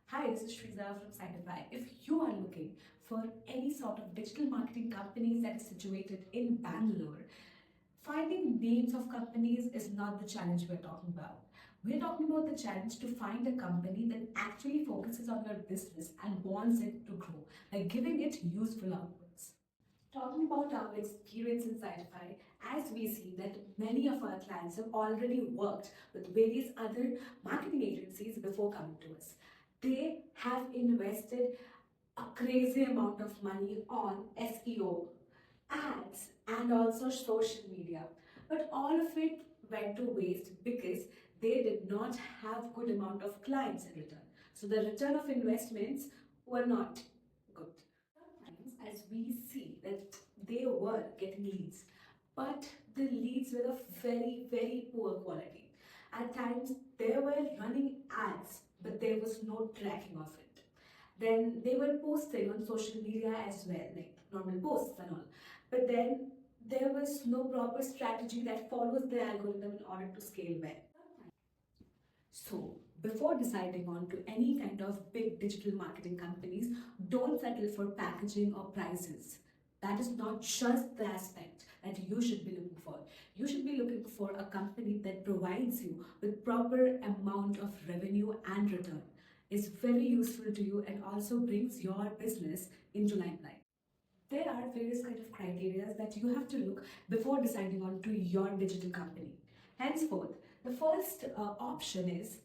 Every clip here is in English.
Hi, this is Shriza from Sitefy. If you are looking for any sort of digital marketing companies that is situated in Bangalore, finding names of companies is not the challenge we're talking about. We're talking about the challenge to find a company that actually focuses on your business and wants it to grow by giving it useful outputs. Talking about our experience in Sitefy, as we see that many of our clients have already worked with various other marketing agencies before coming to us. They have invested a crazy amount of money on SEO, ads, and also social media. But all of it went to waste because they did not have good amount of clients in return. So the return of investments were not good. Sometimes, as we see that they were getting leads, but the leads were of very, very poor quality. At times, they were running ads, but there was no tracking of it. Then they were posting on social media as well, like normal posts and all. But then there was no proper strategy that follows the algorithm in order to scale well. So, before deciding on to any kind of big digital marketing companies, don't settle for packaging or prices. That is not just the aspect that you should be looking for. You should be looking for a company that provides you with proper amount of revenue and return. Is very useful to you and also brings your business into limelight. There are various kind of criteria that you have to look before deciding on to your digital company. Henceforth, the first option is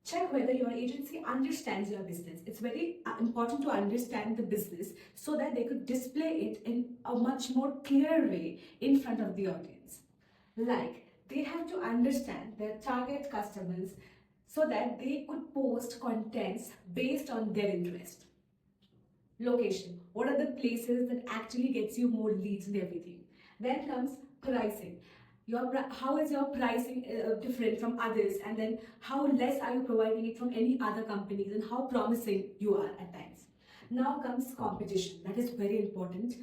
check whether your agency understands your business. It's very important to understand the business so that they could display it in a much more clear way in front of the audience. Like they have to understand their target customers so that they could post contents based on their interest. Location. What are the places that actually gets you more leads and everything? Then comes pricing. How is your pricing different from others, and then how less are you providing it from any other companies, and how promising you are at times. Now comes competition. That is very important.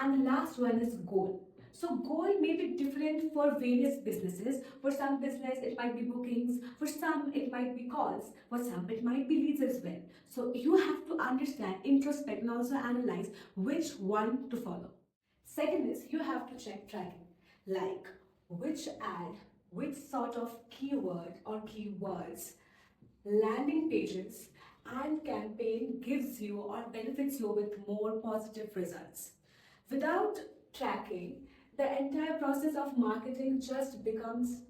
And the last one is goal. So goal may be different for various businesses. For some business, it might be bookings. For some, it might be calls. For some, it might be leads as well. So you have to understand, introspect, and also analyze which one to follow. Second is you have to check tracking, like which ad, which sort of keyword or keywords, landing pages, and campaign gives you or benefits you with more positive results. Without tracking, the entire process of marketing just becomes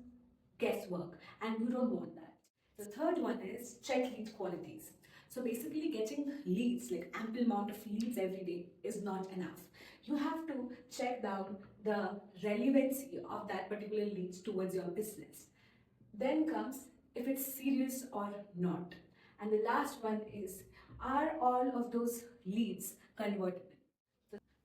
guesswork, and you don't want that. The third one is check lead qualities. So basically getting leads, like ample amount of leads every day is not enough. You have to check down the relevancy of that particular leads towards your business. Then comes if it's serious or not. And the last one is, are all of those leads convertible?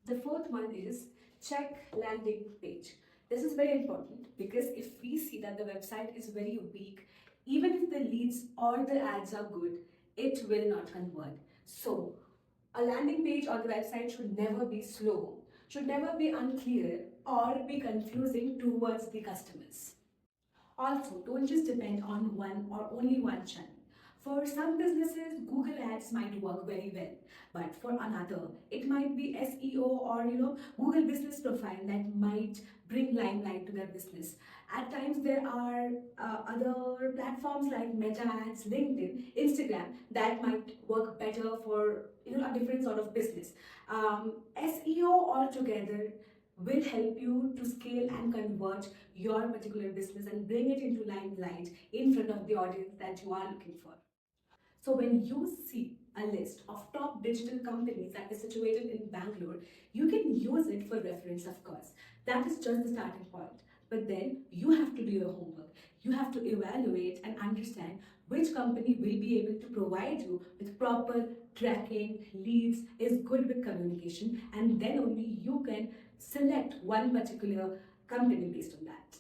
The fourth one is check landing page. This is very important because if we see that the website is very weak, even if the leads or the ads are good, it will not convert. So, a landing page on the website should never be slow, should never be unclear, or be confusing towards the customers. Also, don't just depend on one or only one channel. For some businesses, Google Ads might work very well, but for another, it might be SEO or Google Business Profile that might bring limelight to their business. At times, there are other platforms like Meta Ads, LinkedIn, Instagram that might work better for a different sort of business. SEO altogether will help you to scale and convert your particular business and bring it into limelight in front of the audience that you are looking for. So when you see a list of top digital companies that is situated in Bangalore, you can use it for reference, of course. That is just the starting point. But then you have to do your homework. You have to evaluate and understand which company will be able to provide you with proper tracking, leads, is good with communication, and then only you can select one particular company based on that.